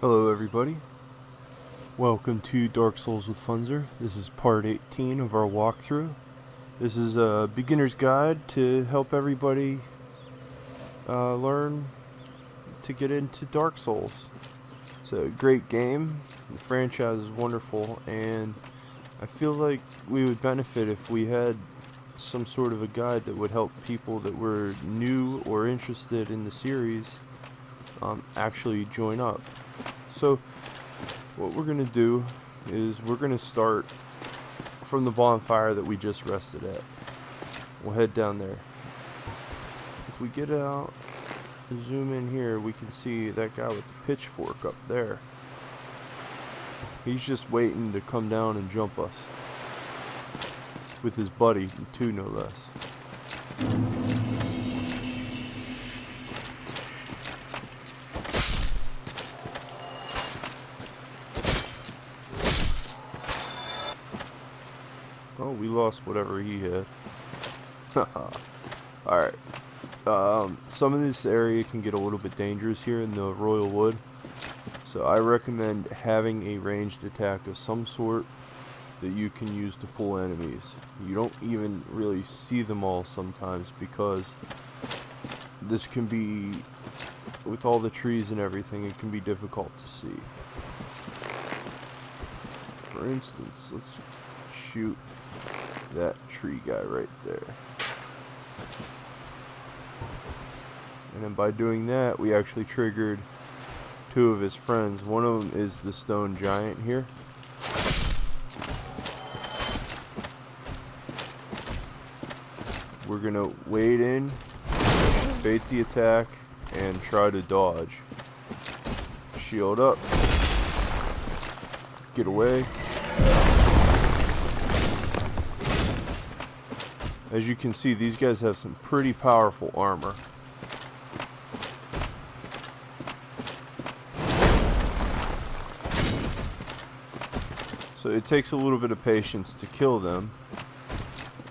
Hello everybody, welcome to Dark Souls with Funzyr. This is part 18 of our walkthrough. This is a beginner's guide to help everybody learn to get into Dark Souls. It's a great game, the franchise is wonderful, and I feel like we would benefit if we had some sort of a guide that would help people that were new or interested in the series actually join up. So what we're going to do is we're going to start from the bonfire that we just rested at. We'll head down there. If we get out, zoom in here, we can see that guy with the pitchfork up there. He's just waiting to come down and jump us. With his buddy, too, no less. Oh, we lost whatever he had. Alright. Some of this area can get a little bit dangerous here in the Royal Wood. So I recommend having a ranged attack of some sort that you can use to pull enemies. You don't even really see them all sometimes because this can be, with all the trees and everything, it can be difficult to see. For instance, let's shoot that tree guy right there. And then by doing that, we actually triggered two of his friends. One of them is the stone giant here. We're gonna wade in, bait the attack, and try to dodge. Shield up. Get away. As you can see, these guys have some pretty powerful armor. So it takes a little bit of patience to kill them,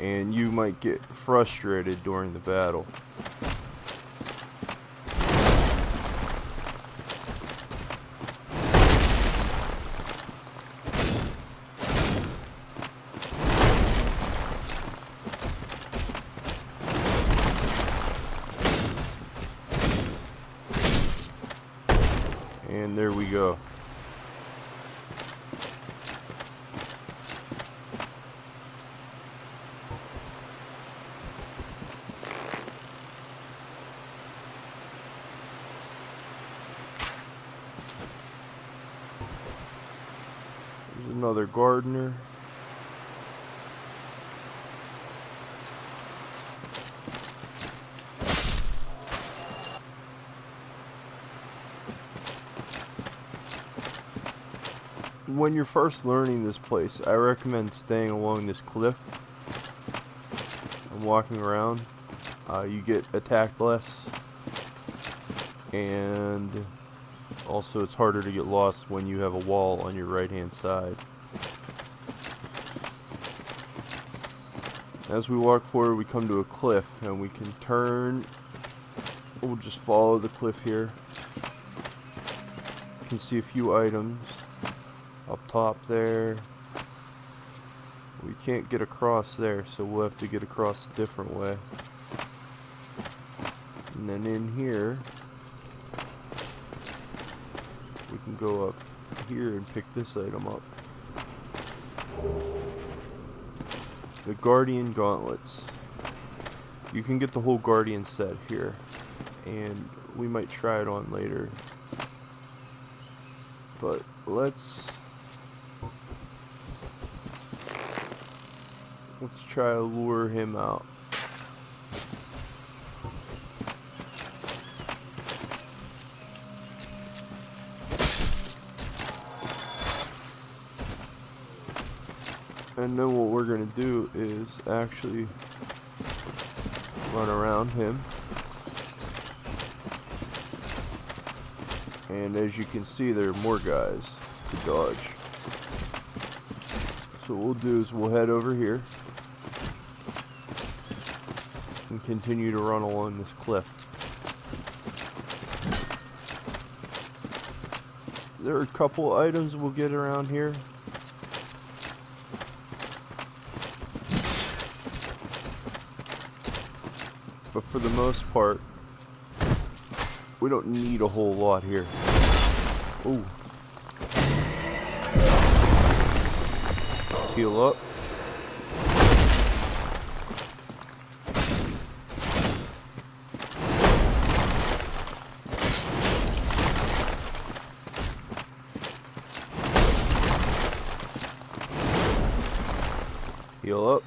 and you might get frustrated during the battle. And there we go. There's another gardener. When you're first learning this place, I recommend staying along this cliff and walking around. You get attacked less, and also it's harder to get lost when you have a wall on your right hand side. As we walk forward, we come to a cliff, and we can turn. We'll just follow the cliff here. You can see a few items up top there. We can't get across there, so we'll have to get across a different way. And then in here, we can go up here and pick this item up. The Guardian Gauntlets. You can get the whole Guardian set here, and we might try it on later. But let's try to lure him out. And then what we're going to do is actually run around him. And as you can see, there are more guys to dodge. So what we'll do is we'll head over here and continue to run along this cliff. there are a couple items we'll get around here. But for the most part, we don't need a whole lot here. Ooh. Let's heal up. Heal up.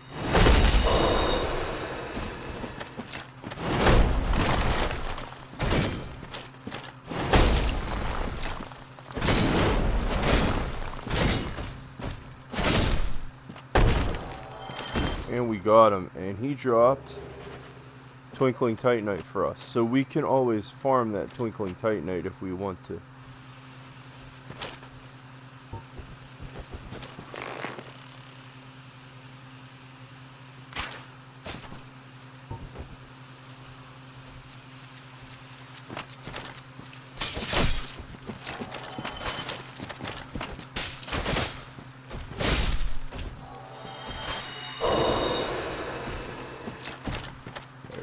And we got him, and he dropped Twinkling Titanite for us. So we can always farm that Twinkling Titanite if we want to.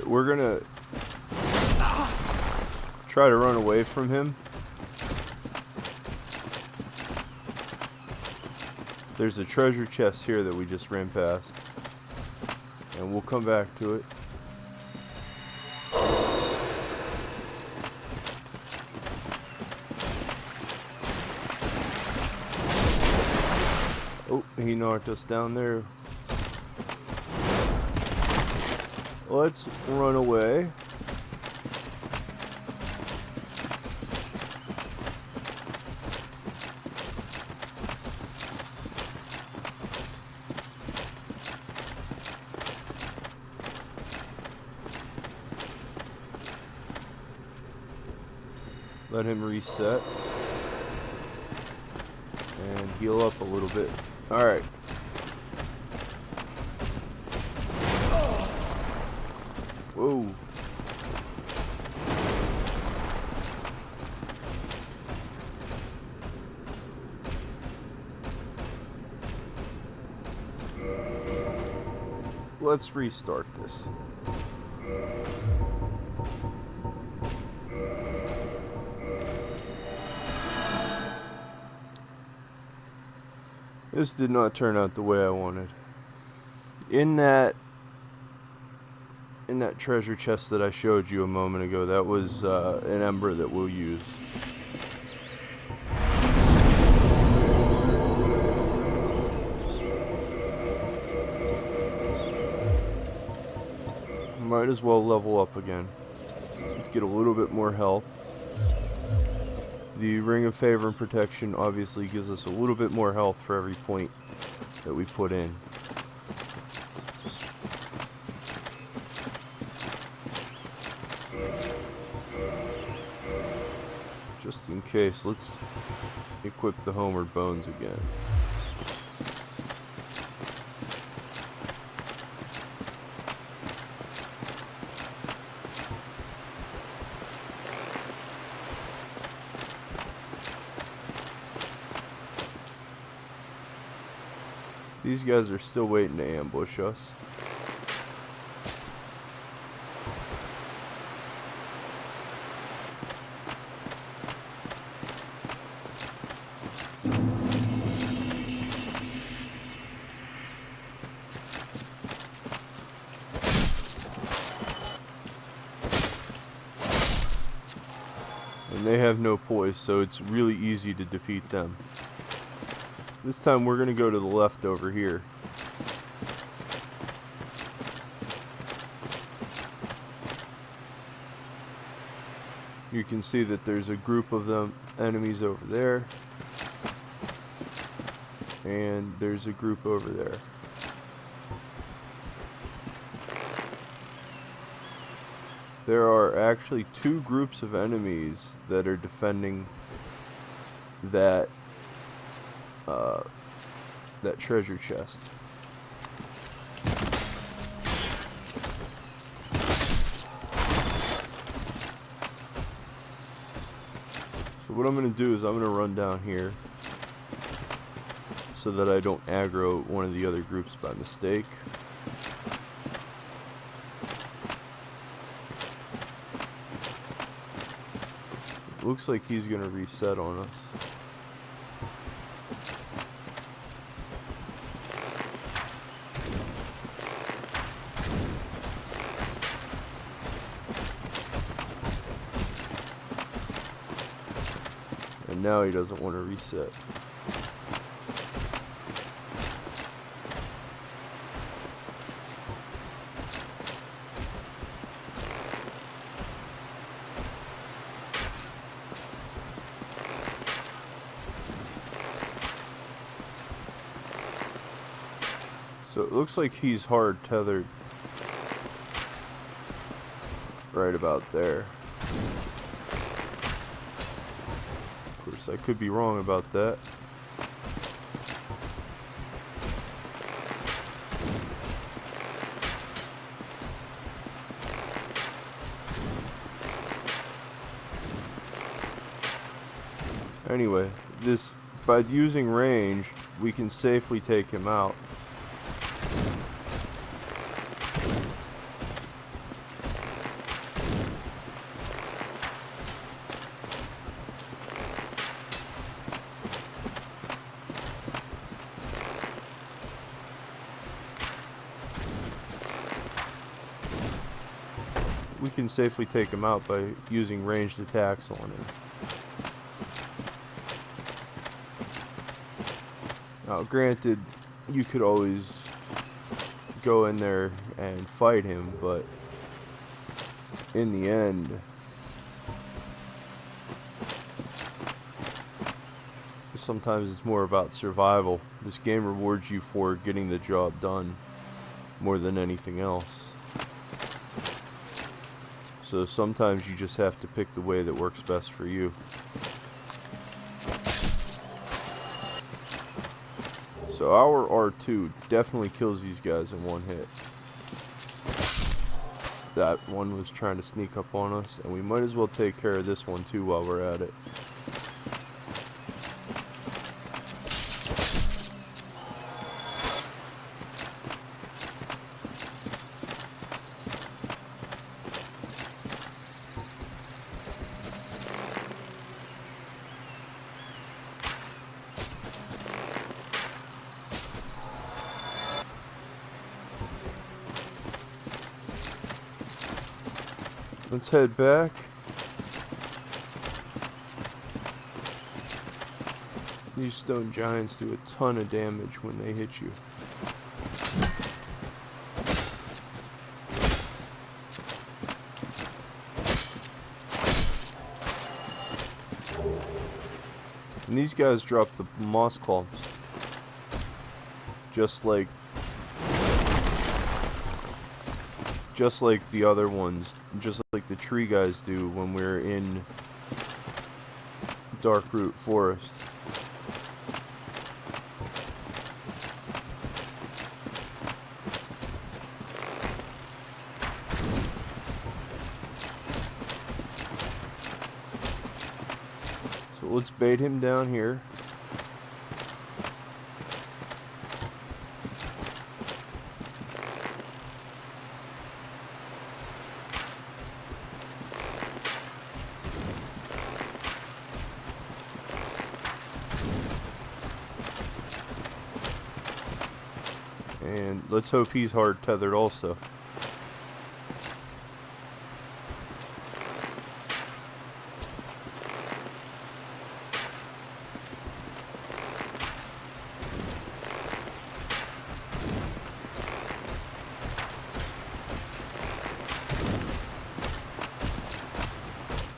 We're gonna try to run away from him. There's a treasure chest here that we just ran past, and we'll come back to it. Oh, he knocked us down there. Let's run away. Let him reset. And heal up a little bit. Alright. Whoa. Let's restart this. This did not turn out the way I wanted. In that treasure chest that I showed you a moment ago, that was an ember that we'll use. Might as well level up again. Let's get a little bit more health. The Ring of Favor and Protection obviously gives us a little bit more health for every point that we put in. Just in case, let's equip the Homeward Bones again. These guys are still waiting to ambush us. And they have no poise, so it's really easy to defeat them. This time we're going to go to the left over here. You can see that there's a group of them enemies over there. And there's a group over there. There are actually two groups of enemies that are defending that treasure chest. So So what I'm going to do is I'm going to run down here so that I don't aggro one of the other groups by mistake. Looks like he's going to reset on us. And now he doesn't want to reset. So it looks like he's hard tethered right about there. Of course, I could be wrong about that. Anyway, by using range, we can safely take him out. We can safely take him out by using ranged attacks on him. Now, granted, you could always go in there and fight him, but in the end, sometimes it's more about survival. This game rewards you for getting the job done more than anything else. So sometimes you just have to pick the way that works best for you. So our R2 definitely kills these guys in one hit. That one was trying to sneak up on us, and we might as well take care of this one too while we're at it. Let's head back. These stone giants do a ton of damage when they hit you. And these guys drop the moss clumps, just like the other ones, just like the tree guys do when we're in Darkroot Forest. So let's bait him down here. And let's hope he's hard tethered also.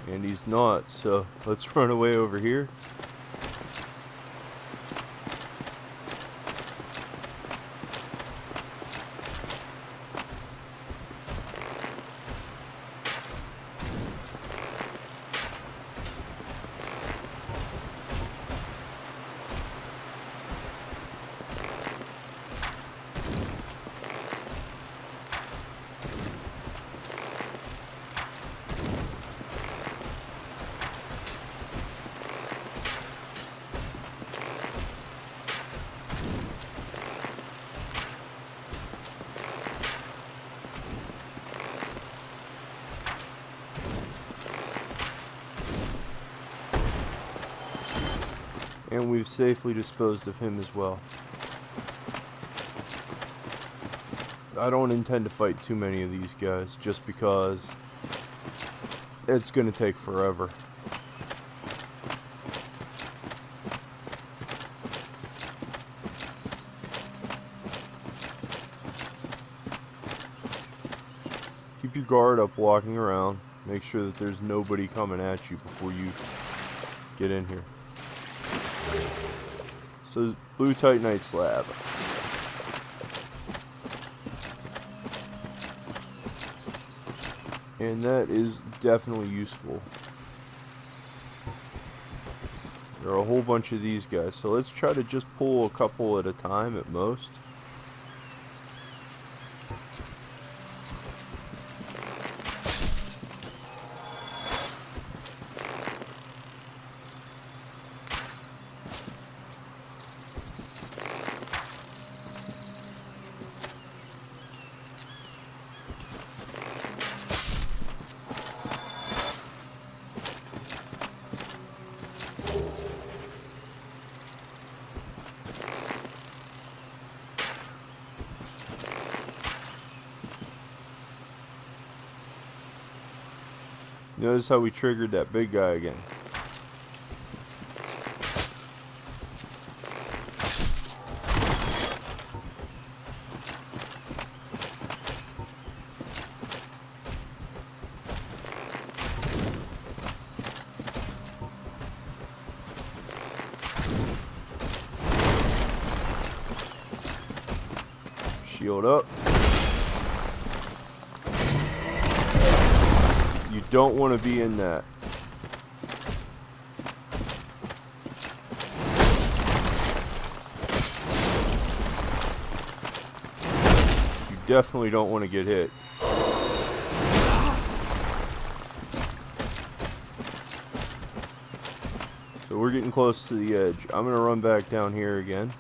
And he's not, so let's run away over here. And we've safely disposed of him as well. I don't intend to fight too many of these guys, just because it's going to take forever. Keep your guard up walking around. Make sure that there's nobody coming at you before you get in here. So, blue titanite slab. And that is definitely useful. There are a whole bunch of these guys, so let's try to just pull a couple at a time at most. Notice how we triggered that big guy again. Shield up. You don't want to be in that. You definitely don't want to get hit. So we're getting close to the edge. I'm going to run back down here again.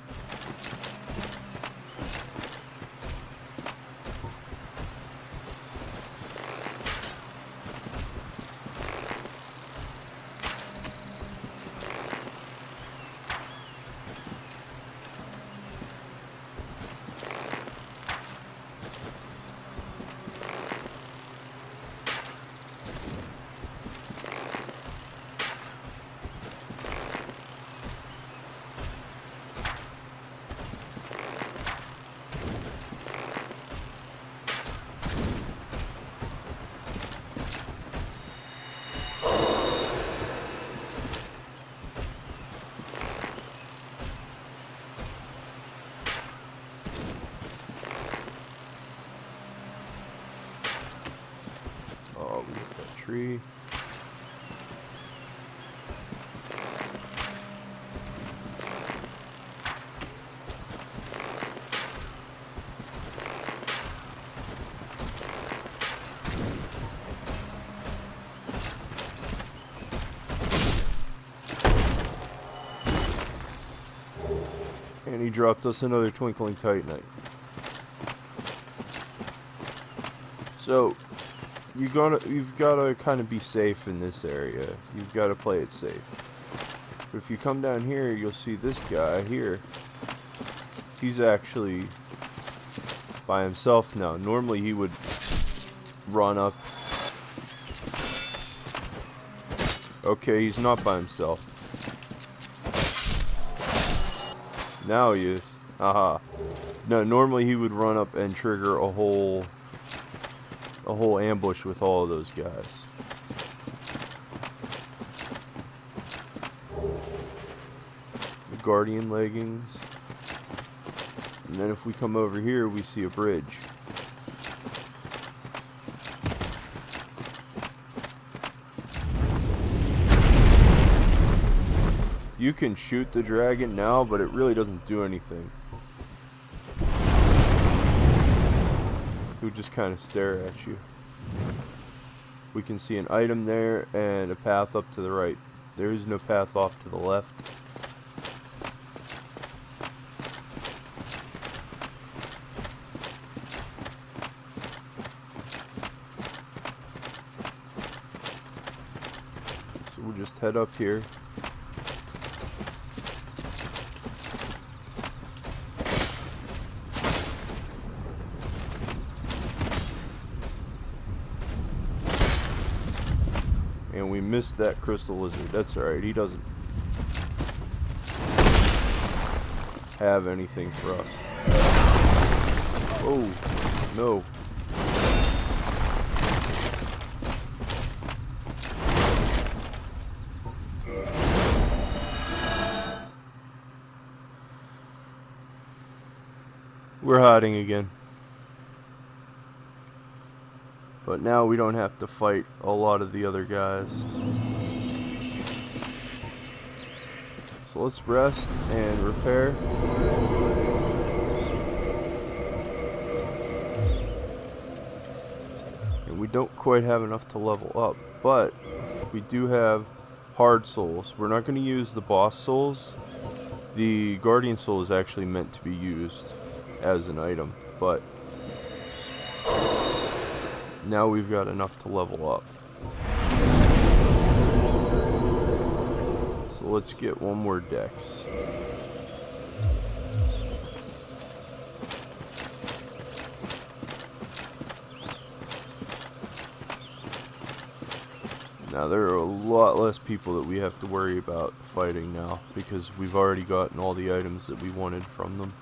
Oh, we hit that tree. And he dropped us another twinkling titanite. So you've got to kind of be safe in this area. You've got to play it safe. But if you come down here, you'll see this guy here. He's actually by himself now. Normally he would run up. Okay, he's not by himself. Now he is. Aha. No, normally he would run up and trigger a whole ambush with all of those guys. The Guardian leggings. And then if we come over here, we see a bridge. You can shoot the dragon now, but it really doesn't do anything. He'll just kind of stare at you. We can see an item there and a path up to the right. There is no path off to the left. So we'll just head up here. And we missed that crystal lizard. That's alright, he doesn't have anything for us. Oh, no. We're hiding again. But now we don't have to fight a lot of the other guys. So let's rest and repair. And we don't quite have enough to level up, but we do have hard souls. We're not going to use the boss souls. The guardian soul is actually meant to be used as an item, but now we've got enough to level up. So let's get one more dex. Now there are a lot less people that we have to worry about fighting now, because we've already gotten all the items that we wanted from them.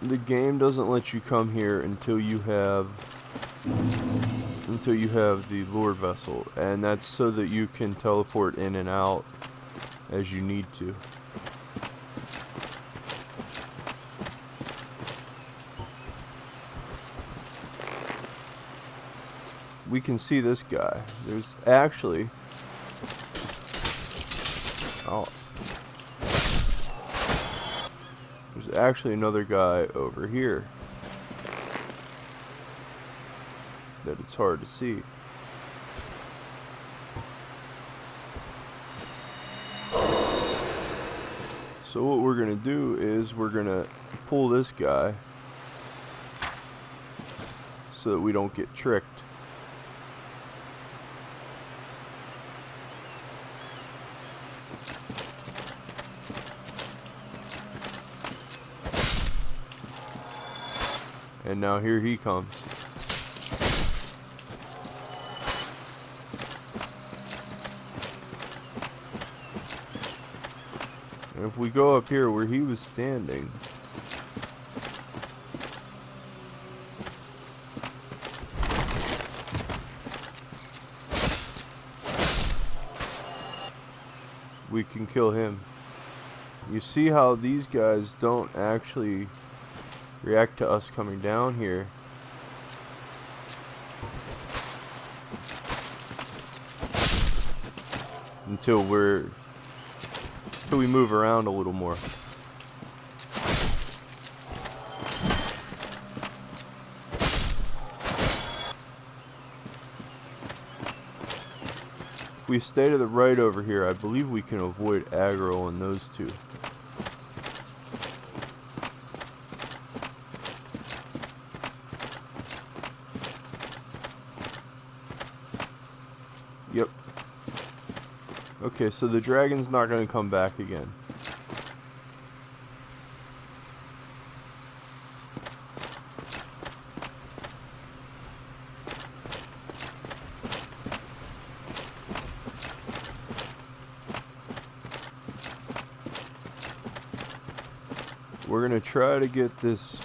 The game doesn't let you come here until you have the Lord Vessel, and that's so that you can teleport in and out as you need to. We can see this guy. There's actually there's actually another guy over here that it's hard to see. So what we're gonna do is we're gonna pull this guy so that we don't get tricked. And now here he comes. And if we go up here where he was standing, we can kill him. You see how these guys don't actually react to us coming down here. Until we move around a little more. If we stay to the right over here, I believe we can avoid aggro on those two. Yep. Okay, so the dragon's not going to come back again. We're going to try to get this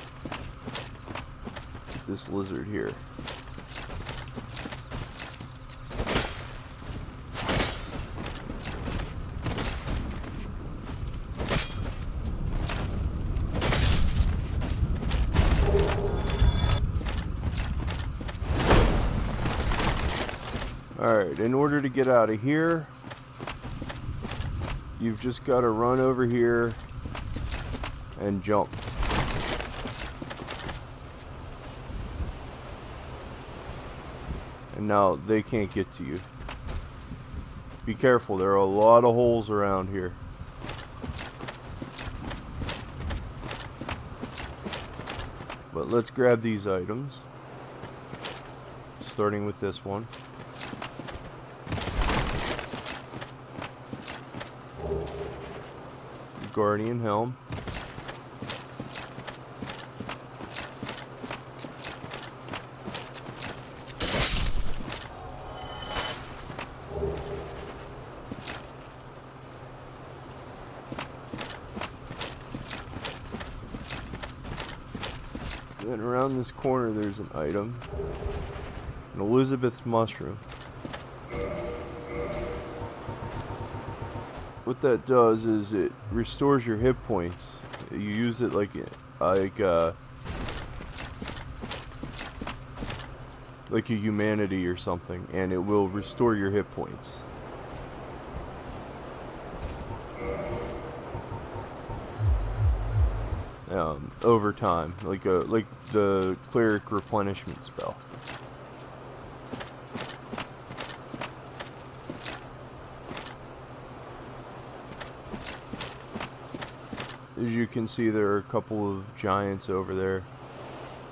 lizard here. Alright, in order to get out of here, you've just got to run over here and jump. And now they can't get to you. Be careful, there are a lot of holes around here. But let's grab these items, starting with this one. Guardian helm. Then around this corner there's an item. An Elizabeth's mushroom. What that does is it restores your hit points. You use it like a humanity or something, and it will restore your hit points. Over time, like the cleric replenishment spell. As you can see, there are a couple of giants over there.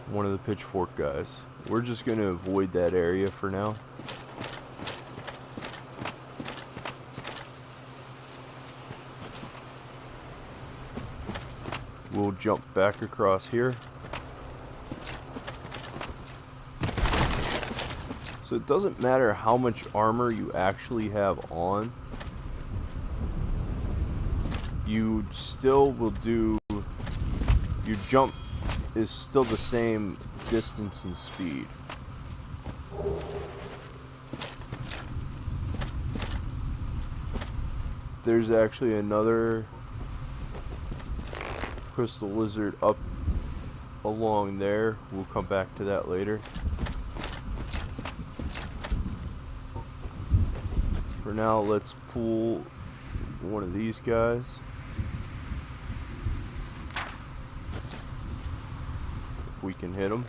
One of the pitchfork guys. We're just going to avoid that area for now. We'll jump back across here. So it doesn't matter how much armor you actually have on. You still will do, your jump is still the same distance and speed. There's actually another crystal lizard up along there. We'll come back to that later. For now, let's pull one of these guys. If we can hit him.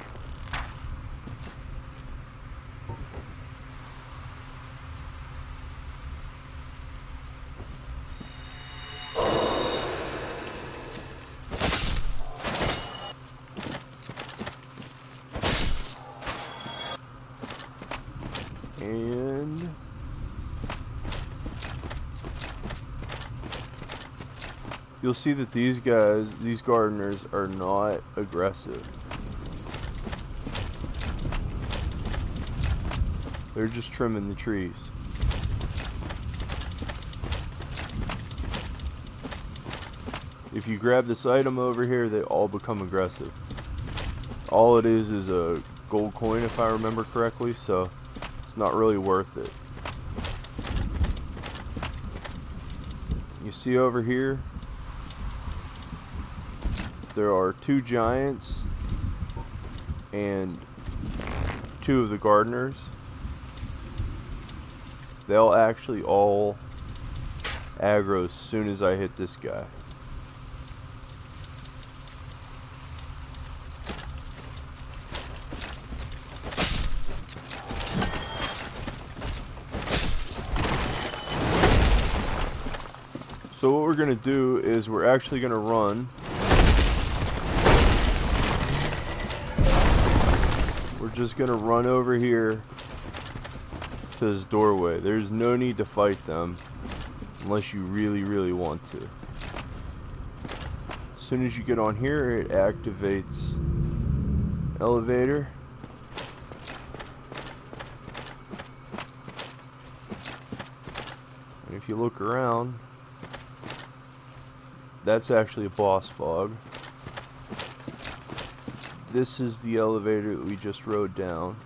And you'll see that these guys, these gardeners, are not aggressive. They're just trimming the trees. If you grab this item over here, they all become aggressive. All it is a gold coin, if I remember correctly, so it's not really worth it. You see over here, there are two giants and two of the gardeners. They'll actually all aggro as soon as I hit this guy. So what we're going to do is we're actually going to run. We're just going to run over here to this doorway. There's no need to fight them unless you really, really want to. As soon as you get on here, it activates elevator. And if you look around, that's actually a boss fog. This is the elevator that we just rode down.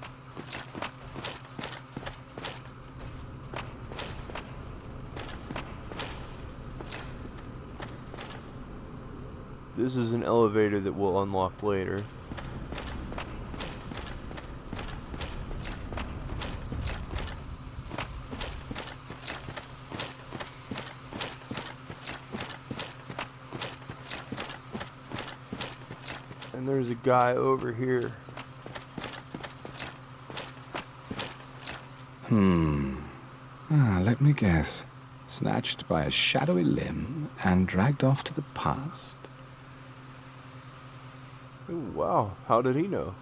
This is an elevator that we'll unlock later. And there's a guy over here. Let me guess. Snatched by a shadowy limb and dragged off to the past? Ooh, wow, how did he know?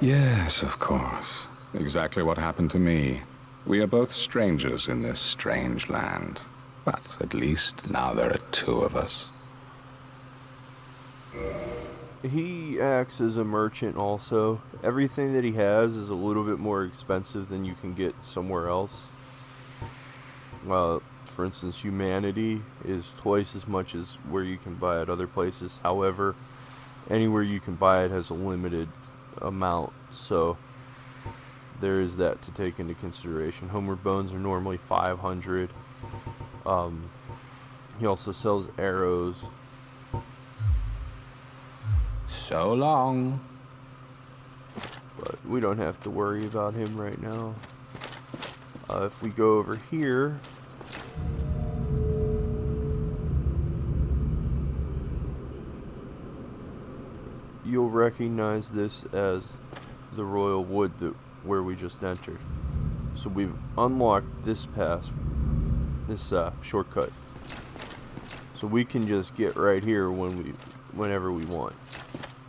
Yes, of course. Exactly what happened to me. We are both strangers in this strange land. But at least now there are two of us. He acts as a merchant also. Everything that he has is a little bit more expensive than you can get somewhere else. For instance, humanity is twice as much as where you can buy at other places. However, anywhere you can buy it has a limited amount, so there is that to take into consideration. Homeward bones are normally 500. He also sells arrows. So long. But we don't have to worry about him right now. If we go over here, you'll recognize this as the royal wood where we just entered. So we've unlocked this pass, this shortcut. So we can just get right here whenever we want,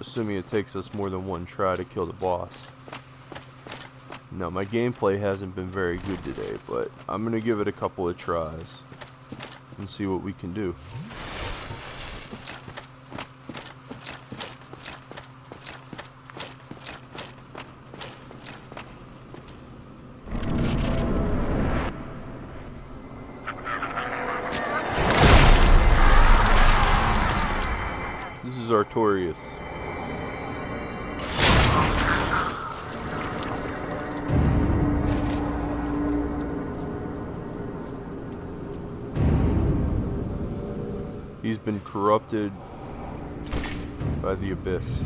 assuming it takes us more than one try to kill the boss. Now, my gameplay hasn't been very good today, but I'm gonna give it a couple of tries and see what we can do. This is Artorias. He's been corrupted by the abyss.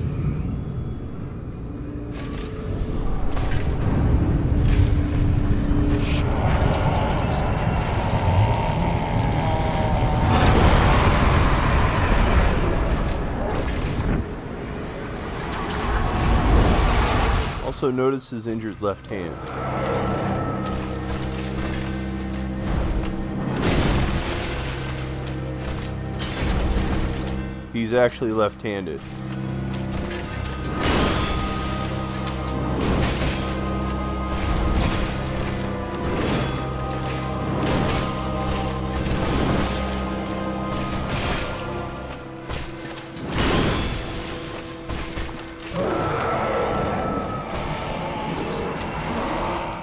Also notice his injured left hand. He's actually left-handed.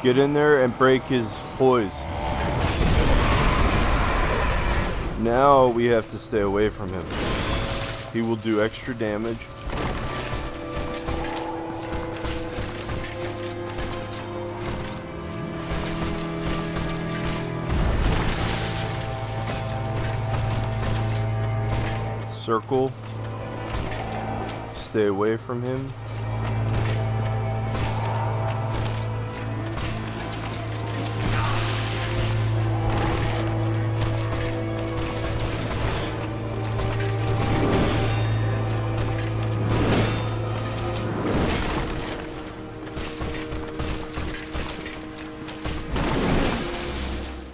Get in there and break his poise. Now we have to stay away from him. He will do extra damage. Circle. Stay away from him.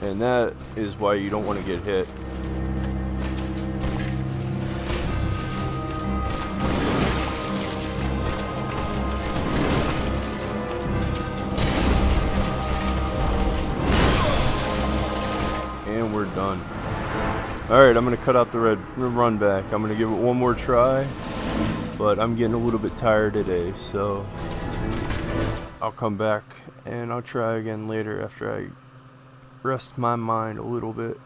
And that is why you don't want to get hit. And we're done. Alright, I'm going to cut out the run back. I'm going to give it one more try. But I'm getting a little bit tired today, so I'll come back and I'll try again later after I rest my mind a little bit.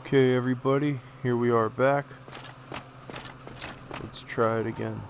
Okay, everybody, here we are back. Let's try it again.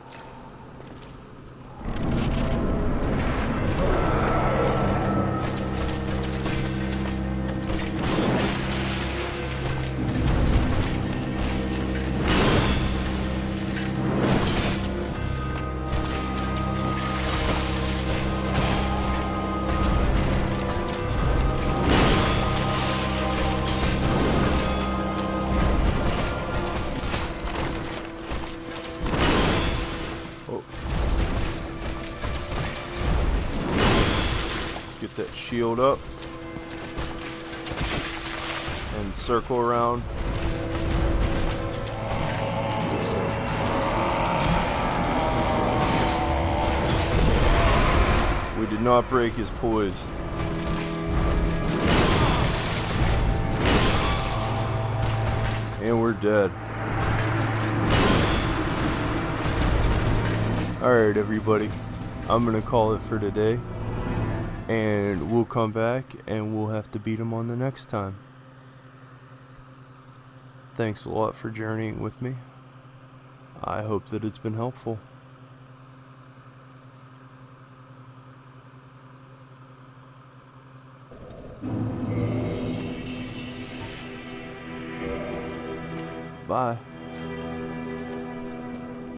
Get that shield up and circle around. We did not break his poise. And we're dead. Alright, everybody, I'm gonna call it for today. And we'll come back and we'll have to beat him on the next time. Thanks a lot for journeying with me. I hope that it's been helpful.